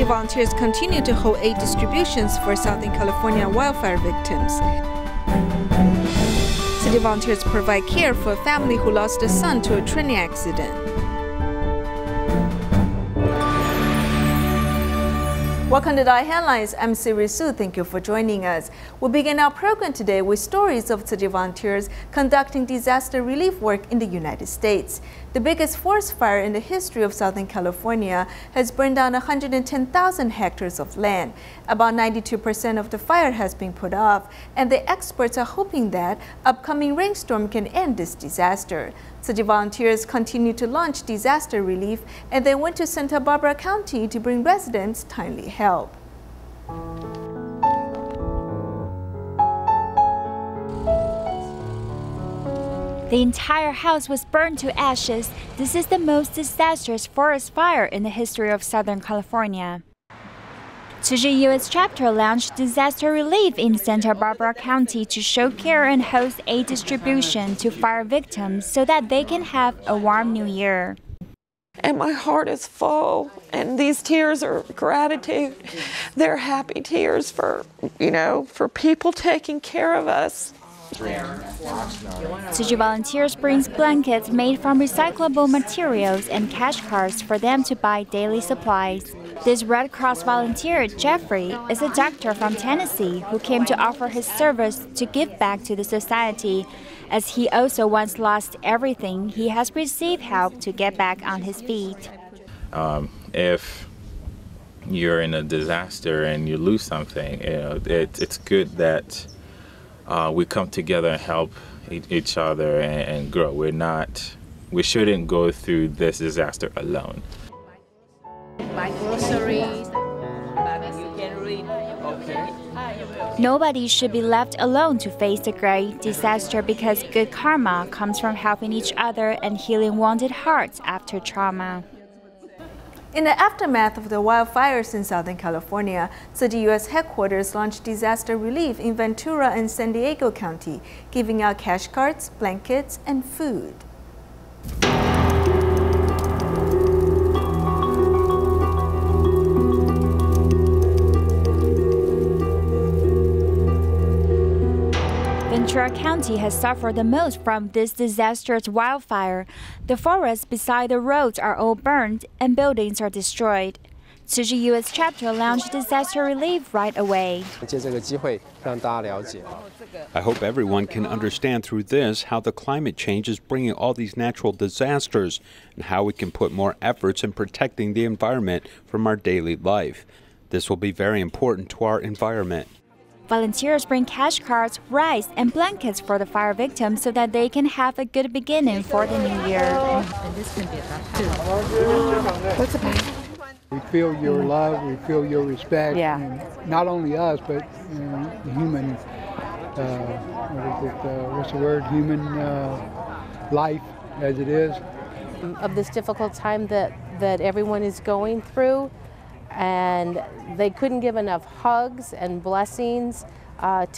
Tzu Chi volunteers continue to hold aid distributions for Southern California wildfire victims. Tzu Chi volunteers provide care for a family who lost a son to a train accident. Welcome to DaAi Headlines. I'm Sue. Thank you for joining us. We'll begin our program today with stories of Tzu Chi volunteers conducting disaster relief work in the United States. The biggest forest fire in the history of Southern California has burned down 110,000 hectares of land. About 92% of the fire has been put off, and the experts are hoping that upcoming rainstorm can end this disaster. Tzu Chi volunteers continue to launch disaster relief, and they went to Santa Barbara County to bring residents timely help. The entire house was burned to ashes. This is the most disastrous forest fire in the history of Southern California. Tzu Chi U.S. chapter launched disaster relief in Santa Barbara County to show care and host aid distribution to fire victims so that they can have a warm new year. And my heart is full, and these tears are gratitude. They're happy tears for people taking care of us. Tzu Chi volunteers brings blankets made from recyclable materials and cash cards for them to buy daily supplies. This Red Cross volunteer, Jeffrey, is a doctor from Tennessee who came to offer his service to give back to the society. As he also once lost everything, he has received help to get back on his feet. If you're in a disaster and you lose something, it's good that we come together and help each other and grow. We shouldn't go through this disaster alone. Buy groceries, but you can read. Okay. Nobody should be left alone to face the great disaster because good karma comes from helping each other and healing wounded hearts after trauma. In the aftermath of the wildfires in Southern California, Tzu Chi U.S. headquarters launched disaster relief in Ventura and San Diego County, giving out cash cards, blankets, and food. Ventura County has suffered the most from this disastrous wildfire. The forests beside the roads are all burned and buildings are destroyed. Tzu Chi U.S. chapter launched disaster relief right away. I hope everyone can understand through this how the climate change is bringing all these natural disasters and how we can put more efforts in protecting the environment from our daily life. This will be very important to our environment. Volunteers bring cash cards, rice, and blankets for the fire victims so that they can have a good beginning for the new year. And this can be a tough too. What's the best? We feel your love, we feel your respect. Yeah. And not only us, but the human, what's the word? Human life as it is. Of this difficult time that everyone is going through. And they couldn't give enough hugs and blessings that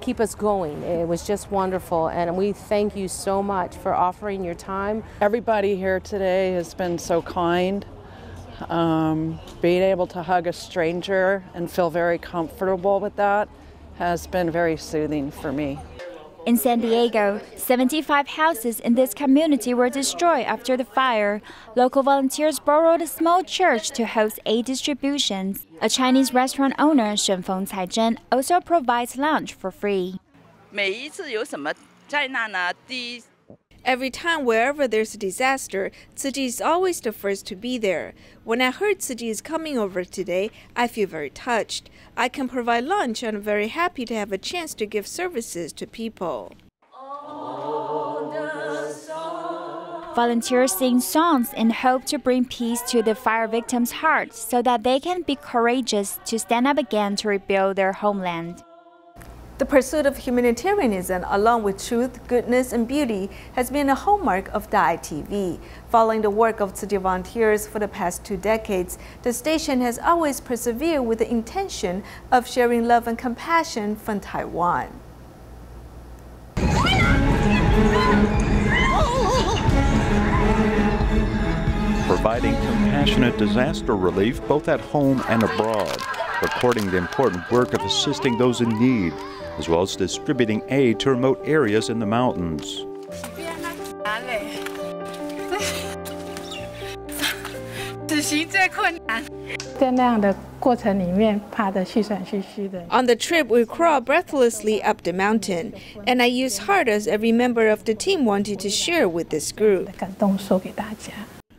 keep us going. It was just wonderful, and we thank you so much for offering your time. Everybody here today has been so kind. Being able to hug a stranger and feel very comfortable with that has been very soothing for me. In San Diego, 75 houses in this community were destroyed after the fire. Local volunteers borrowed a small church to host aid distributions. A Chinese restaurant owner, Shenfeng Caizhen, also provides lunch for free. Every time wherever there's a disaster, Tzu Chi is always the first to be there. When I heard Tzu Chi is coming over today, I feel very touched. I can provide lunch and I'm very happy to have a chance to give services to people. Volunteers sing songs in hope to bring peace to the fire victims' hearts so that they can be courageous to stand up again to rebuild their homeland. The pursuit of humanitarianism, along with truth, goodness, and beauty, has been a hallmark of DaAi TV. Following the work of Tzu Chi volunteers for the past 2 decades, the station has always persevered with the intention of sharing love and compassion from Taiwan. providing compassionate disaster relief both at home and abroad, recording the important work of assisting those in need, as well as distributing aid to remote areas in the mountains. On the trip, we crawled breathlessly up the mountain, and I used hard as every member of the team wanted to share with this group.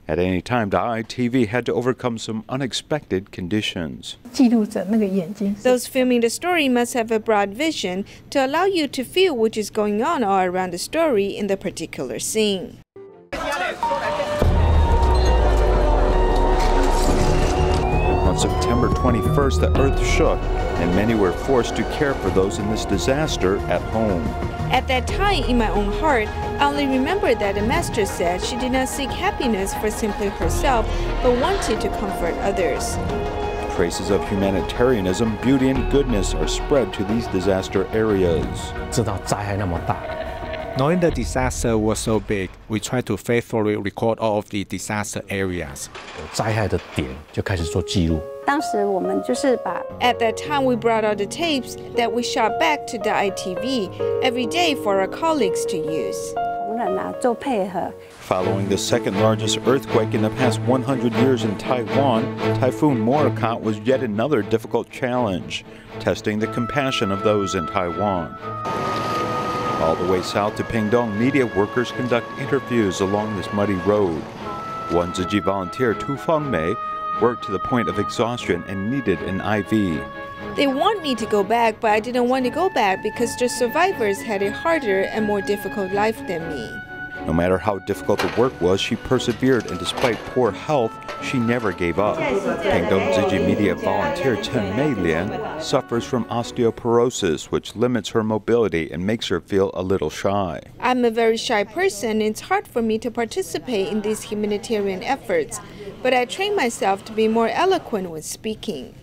At any time, DaAi TV had to overcome some unexpected conditions. Those filming the story must have a broad vision to allow you to feel what is going on all around the story in the particular scene. On September 21st, the earth shook, and many were forced to care for those in this disaster at home. At that time, in my own heart, I only remembered that the master said she did not seek happiness for simply herself, but wanted to comfort others. Traces of humanitarianism, beauty, and goodness are spread to these disaster areas. Knowing the disaster was so big, we tried to faithfully record all of the disaster areas. At that time, we brought out the tapes that we shot back to DaAi TV every day for our colleagues to use. Following the second largest earthquake in the past 100 years in Taiwan, Typhoon Morakot was yet another difficult challenge, testing the compassion of those in Taiwan. All the way south to Pingdong, media workers conduct interviews along this muddy road. One Tzu Chi volunteer, Tu Fengmei, worked to the point of exhaustion and needed an IV. They want me to go back, but I didn't want to go back because the survivors had a harder and more difficult life than me. No matter how difficult the work was, she persevered, and despite poor health, she never gave up. Pingdong Tzu Chi media volunteer Chen Meilian suffers from osteoporosis, which limits her mobility and makes her feel a little shy. I'm a very shy person, and it's hard for me to participate in these humanitarian efforts, but I train myself to be more eloquent when speaking.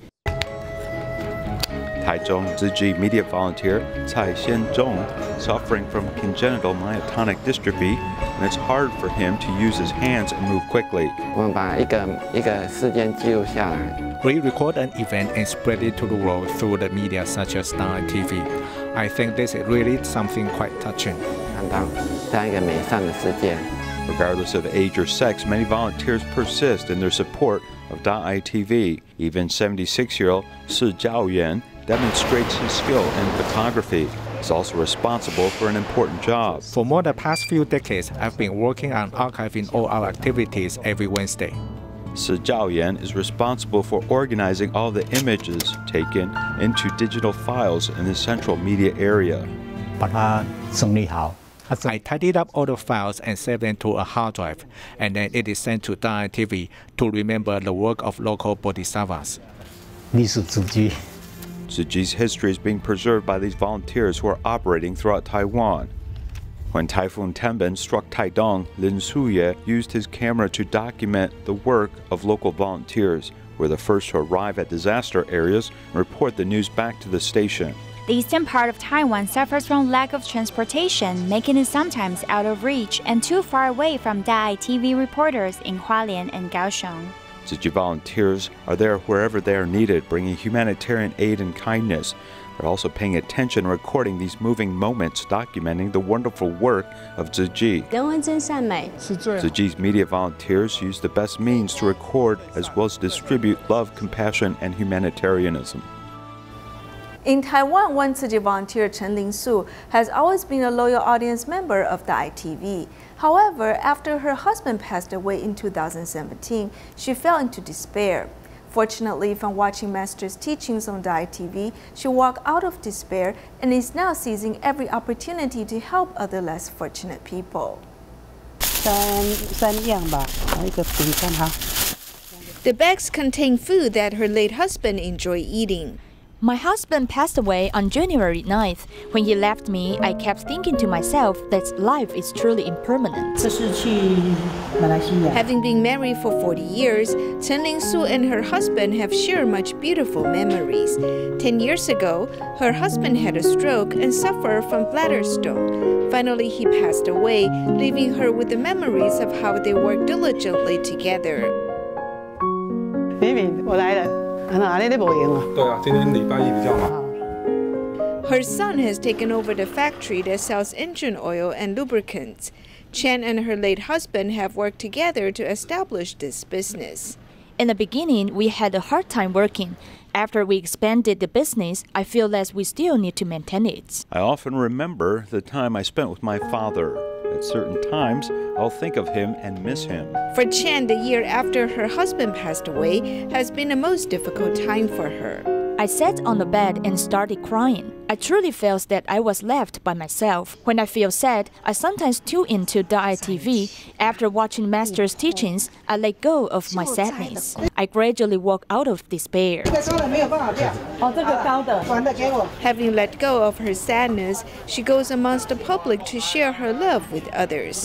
Taichung Tzu Chi media volunteer Cai Xianzhong, suffering from congenital myotonic dystrophy, and it's hard for him to use his hands and move quickly. We record an event and spread it to the world through the media such as DaAi TV. I think this is really something quite touching. Regardless of age or sex, many volunteers persist in their support of DaAi TV. Even 76-year-old Shi Jiaoyan demonstrates his skill in photography. He's also responsible for an important job. For more than the past few decades, I've been working on archiving all our activities every Wednesday. Shi Jiaoyan is responsible for organizing all the images taken into digital files in the central media area. I tidied up all the files and saved them to a hard drive, and then it is sent to DaAi TV to remember the work of local bodhisattvas. Tzu Chi's history is being preserved by these volunteers who are operating throughout Taiwan. When Typhoon Tenbin struck Taidong, Lin Suye used his camera to document the work of local volunteers, who were the first to arrive at disaster areas and report the news back to the station. The eastern part of Taiwan suffers from lack of transportation, making it sometimes out of reach and too far away from DaAi TV reporters in Hualien and Kaohsiung. Tzu Chi volunteers are there wherever they are needed, bringing humanitarian aid and kindness. They're also paying attention and recording these moving moments, documenting the wonderful work of Tzu Chi. Tzu Chi's media volunteers use the best means to record as well as distribute love, compassion, and humanitarianism. In Taiwan, one Tzu Chi volunteer, Chen Lingsu, has always been a loyal audience member of DaAi TV. However, after her husband passed away in 2017, she fell into despair. Fortunately, from watching Master's teachings on DaAi TV, she walked out of despair and is now seizing every opportunity to help other less fortunate people. The bags contain food that her late husband enjoyed eating. My husband passed away on January 9th. When he left me, I kept thinking to myself that life is truly impermanent. Having been married for 40 years, Chen Ling-su and her husband have shared much beautiful memories. 10 years ago, her husband had a stroke and suffered from bladder stone. Finally, he passed away, leaving her with the memories of how they worked diligently together. 敏敏，我来了。 Her son has taken over the factory that sells engine oil and lubricants. Chen and her late husband have worked together to establish this business. In the beginning, we had a hard time working. After we expanded the business, I feel that we still need to maintain it. I often remember the time I spent with my father. At certain times, I'll think of him and miss him. For Chen, the year after her husband passed away has been the most difficult time for her. I sat on the bed and started crying. I truly felt that I was left by myself. When I feel sad, I sometimes tune into DaAi TV. After watching Master's teachings, I let go of my sadness. I gradually walk out of despair. Having let go of her sadness, she goes amongst the public to share her love with others.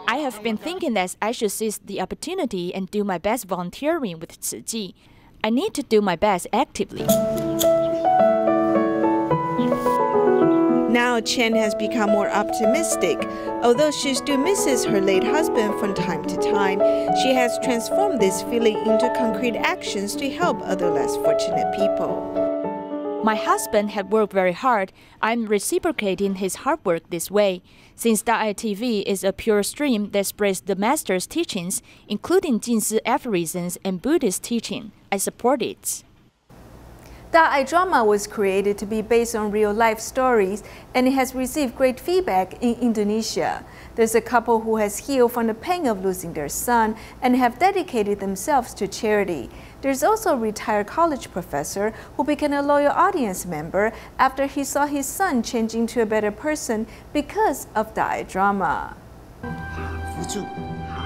I have been thinking that I should seize the opportunity and do my best volunteering with Tzu Chi. I need to do my best actively. Now Chen has become more optimistic. Although she still misses her late husband from time to time, she has transformed this feeling into concrete actions to help other less fortunate people. My husband had worked very hard. I'm reciprocating his hard work this way. Since DaAi TV is a pure stream that spreads the Master's teachings, including Jinsi aphorisms and Buddhist teaching, I support it. DaAi drama was created to be based on real-life stories, and it has received great feedback in Indonesia. There's a couple who has healed from the pain of losing their son and have dedicated themselves to charity. There's also a retired college professor who became a loyal audience member after he saw his son changing to a better person because of DaAi drama.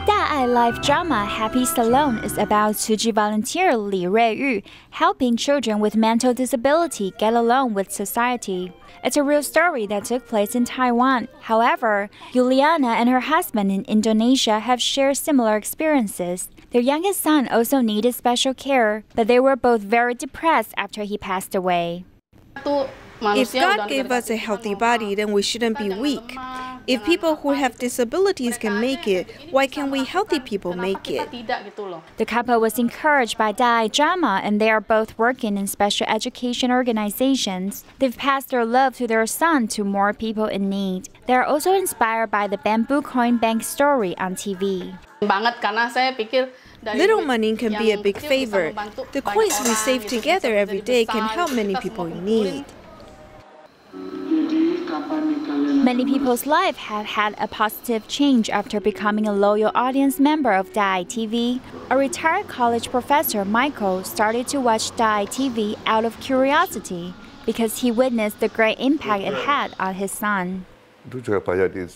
DaAi live drama Happy Salon is about Tzu Chi volunteer Li Ruiyu helping children with mental disability get along with society. It's a real story that took place in Taiwan. However, Juliana and her husband in Indonesia have shared similar experiences. Their youngest son also needed special care, but they were both very depressed after he passed away. If God gave us a healthy body, then we shouldn't be weak. If people who have disabilities can make it, why can't we healthy people make it? The couple was encouraged by DaAi drama, and they are both working in special education organizations. They've passed their love to their son to more people in need. They are also inspired by the bamboo coin bank story on TV. Little money can be a big favor. The coins we save together every day can help many people in need. Many people's lives have had a positive change after becoming a loyal audience member of DaAi TV. A retired college professor, Michael, started to watch DaAi TV out of curiosity because he witnessed the great impact it had on his son.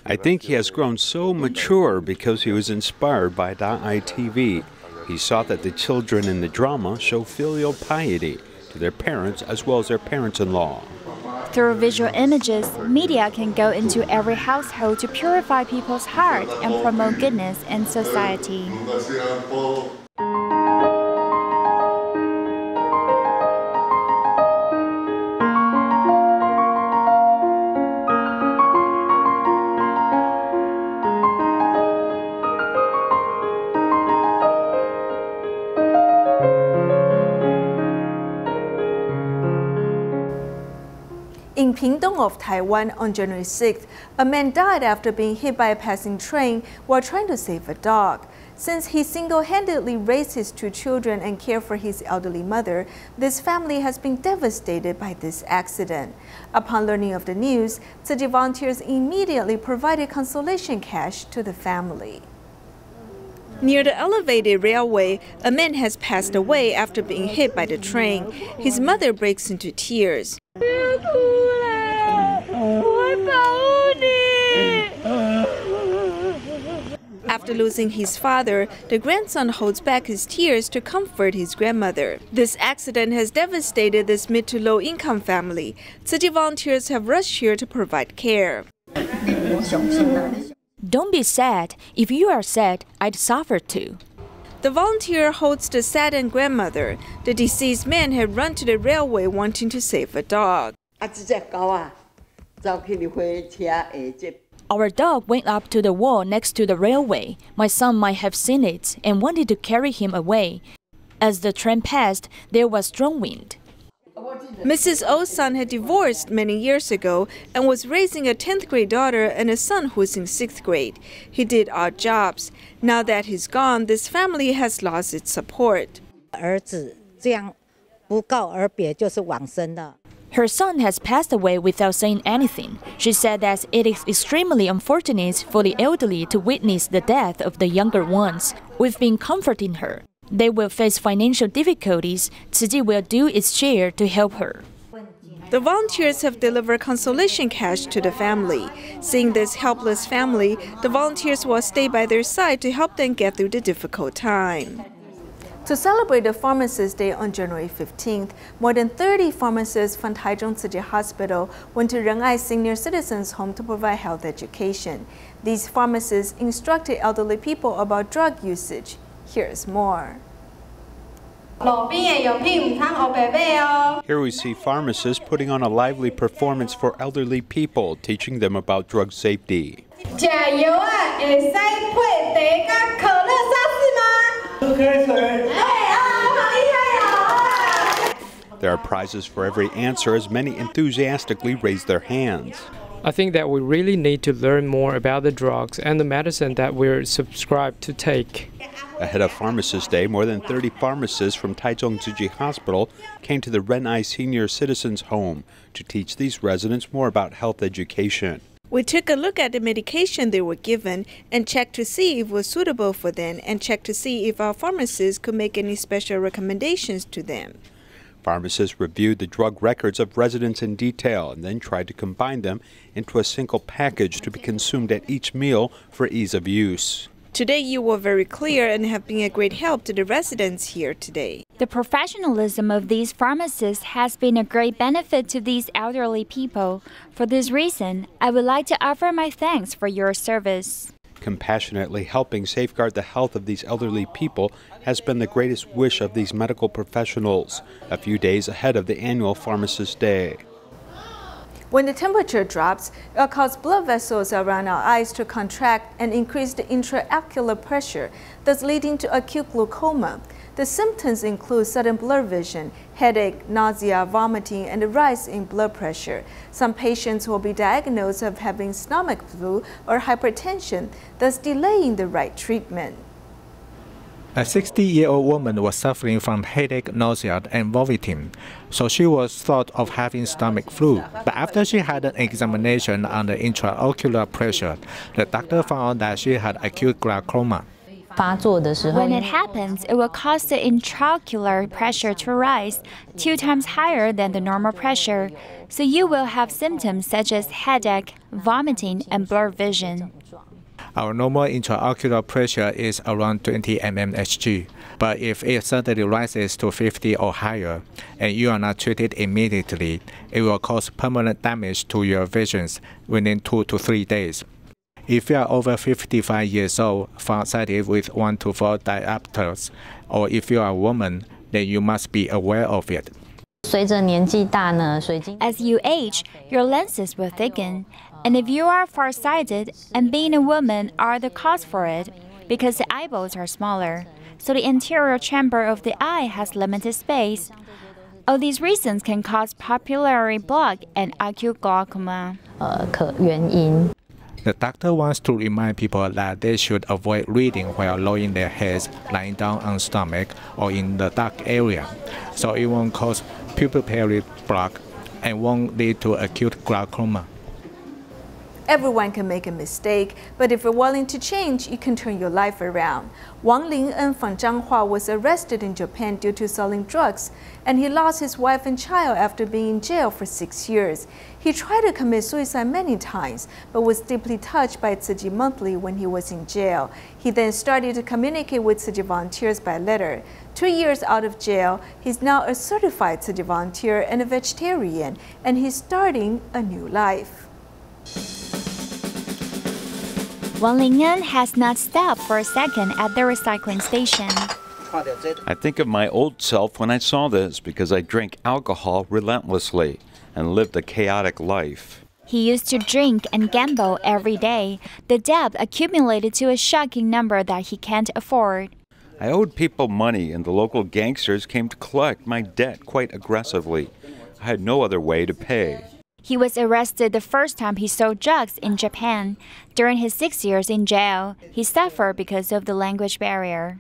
I think he has grown so mature because he was inspired by DaAi TV. He saw that the children in the drama show filial piety to their parents as well as their parents-in-law. Through visual images, media can go into every household to purify people's hearts and promote goodness in society. In Pingdong of Taiwan on January 6th, a man died after being hit by a passing train while trying to save a dog. Since he single-handedly raised his 2 children and cared for his elderly mother, this family has been devastated by this accident. Upon learning of the news, Tzu Chi volunteers immediately provided consolation cash to the family. Near the elevated railway, a man has passed away after being hit by the train. His mother breaks into tears. After After losing his father, the grandson holds back his tears to comfort his grandmother. This accident has devastated this mid to low income family. Tzu Chi volunteers have rushed here to provide care. Don't be sad. If you are sad, I'd suffer too. The volunteer holds the saddened grandmother. The deceased man had run to the railway wanting to save a dog. Our dog went up to the wall next to the railway. My son might have seen it and wanted to carry him away. As the train passed, there was strong wind. Mrs. O's son had divorced many years ago and was raising a 10th grade daughter and a son who's in 6th grade. He did odd jobs. Now that he's gone, this family has lost its support. Her son has passed away without saying anything. She said that it is extremely unfortunate for the elderly to witness the death of the younger ones. We've been comforting her. They will face financial difficulties. Tzu Chi will do its share to help her. The volunteers have delivered consolation cash to the family. Seeing this helpless family, the volunteers will stay by their side to help them get through the difficult time. To celebrate the Pharmacist Day on January 15th, more than 30 pharmacists from Taichung Tzu Chi Hospital went to DaAi Senior Citizens Home to provide health education. These pharmacists instructed elderly people about drug usage. Here's more. Here we see pharmacists putting on a lively performance for elderly people, teaching them about drug safety. There are prizes for every answer as many enthusiastically raise their hands. I think that we really need to learn more about the drugs and the medicine that we're subscribed to take. Ahead of Pharmacist Day, more than 30 pharmacists from Taichung Tzu Chi Hospital came to the DaAi Senior Citizens Home to teach these residents more about health education. We took a look at the medication they were given and checked to see if it was suitable for them and checked to see if our pharmacists could make any special recommendations to them. Pharmacists reviewed the drug records of residents in detail and then tried to combine them into a single package to be consumed at each meal for ease of use. Today you were very clear and have been a great help to the residents here today. The professionalism of these pharmacists has been a great benefit to these elderly people. For this reason, I would like to offer my thanks for your service. Compassionately helping safeguard the health of these elderly people has been the greatest wish of these medical professionals, a few days ahead of the annual Pharmacist Day. When the temperature drops, it will cause blood vessels around our eyes to contract and increase the intraocular pressure, thus leading to acute glaucoma. The symptoms include sudden blurred vision, headache, nausea, vomiting, and a rise in blood pressure. Some patients will be diagnosed of having stomach flu or hypertension, thus delaying the right treatment. A 60-year-old woman was suffering from headache, nausea, and vomiting, so she was thought of having stomach flu. But after she had an examination on the intraocular pressure, the doctor found that she had acute glaucoma. When it happens, it will cause the intraocular pressure to rise 2 times higher than the normal pressure, so you will have symptoms such as headache, vomiting, and blurred vision. Our normal intraocular pressure is around 20 mmHg, but if it suddenly rises to 50 or higher, and you are not treated immediately, it will cause permanent damage to your visions within 2 to 3 days. If you are over 55 years old, farsighted with 1 to 4 diopters, or if you are a woman, then you must be aware of it. As you age, your lenses will thicken, and if you are farsighted and being a woman are the cause for it, because the eyeballs are smaller, so the anterior chamber of the eye has limited space. All these reasons can cause papillary block and acute glaucoma. The doctor wants to remind people that they should avoid reading while lowering their heads, lying down on stomach, or in the dark area, so it won't cause pupillary block and won't lead to acute glaucoma. Everyone can make a mistake, but if you're willing to change, you can turn your life around. Wang Lin'en from Zhanghua was arrested in Japan due to selling drugs, and he lost his wife and child after being in jail for 6 years. He tried to commit suicide many times, but was deeply touched by Tzu Chi Monthly when he was in jail. He then started to communicate with Tzu Chi volunteers by letter. 2 years out of jail, he's now a certified Tzu Chi volunteer and a vegetarian, and he's starting a new life. Wang Lin'en has not stopped for a second at the recycling station. I think of my old self when I saw this because I drank alcohol relentlessly and lived a chaotic life. He used to drink and gamble every day. The debt accumulated to a shocking number that he can't afford. I owed people money and the local gangsters came to collect my debt quite aggressively. I had no other way to pay. He was arrested the first time he sold drugs in Japan. During his 6 years in jail, he suffered because of the language barrier.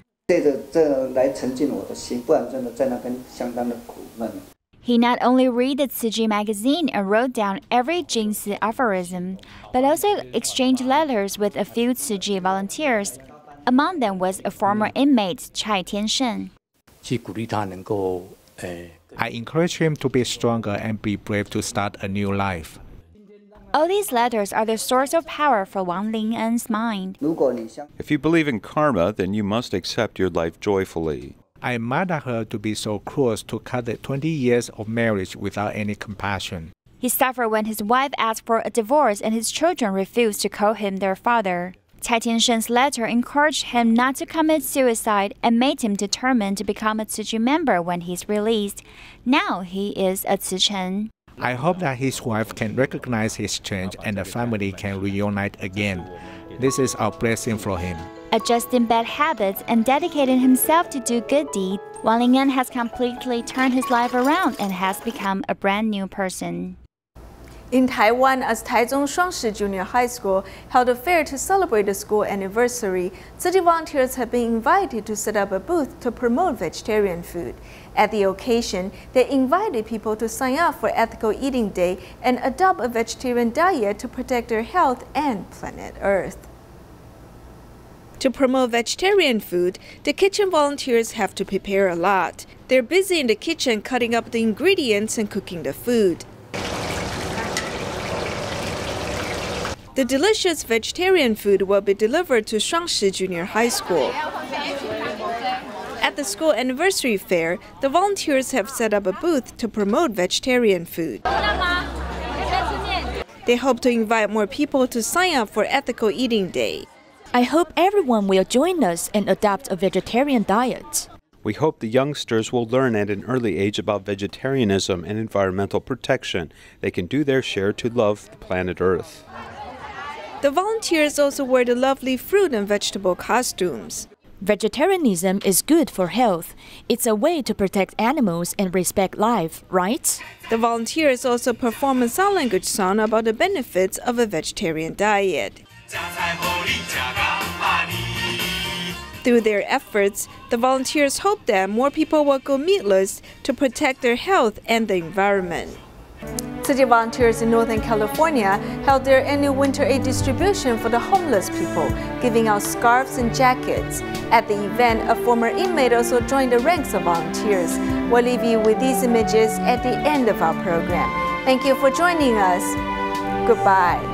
He not only read the Tzu Chi magazine and wrote down every Jing Si aphorism, but also exchanged letters with a few Tzu Chi volunteers. Among them was a former inmate, Chai Tiansheng. I encourage him to be stronger and be brave to start a new life. All these letters are the source of power for Wang Lin'en's mind. If you believe in karma, then you must accept your life joyfully. I admire her to be so cruel to cut the 20 years of marriage without any compassion. He suffered when his wife asked for a divorce and his children refused to call him their father. Chai Tiansheng's letter encouraged him not to commit suicide and made him determined to become a Tzu Chi member when he's released. Now he is a Tzu Chen. I hope that his wife can recognize his change and the family can reunite again. This is our blessing for him. Adjusting bad habits and dedicating himself to do good deeds, Wang Lin'en has completely turned his life around and has become a brand new person. In Taiwan, as Taichung Shuangshi Junior High School held a fair to celebrate the school anniversary, Tzu Chi volunteers have been invited to set up a booth to promote vegetarian food. At the occasion, they invited people to sign up for Ethical Eating Day and adopt a vegetarian diet to protect their health and planet Earth. To promote vegetarian food, the kitchen volunteers have to prepare a lot. They're busy in the kitchen cutting up the ingredients and cooking the food. The delicious vegetarian food will be delivered to Shuangshi Junior High School. At the school anniversary fair, the volunteers have set up a booth to promote vegetarian food. They hope to invite more people to sign up for Ethical Eating Day. I hope everyone will join us and adopt a vegetarian diet. We hope the youngsters will learn at an early age about vegetarianism and environmental protection. They can do their share to love the planet Earth. The volunteers also wear the lovely fruit and vegetable costumes. Vegetarianism is good for health. It's a way to protect animals and respect life, right? The volunteers also perform a sign language song about the benefits of a vegetarian diet. Through their efforts, the volunteers hope that more people will go meatless to protect their health and the environment. Tzu Chi volunteers in Northern California held their annual winter aid distribution for the homeless people, giving out scarves and jackets. At the event, a former inmate also joined the ranks of volunteers. We'll leave you with these images at the end of our program. Thank you for joining us. Goodbye.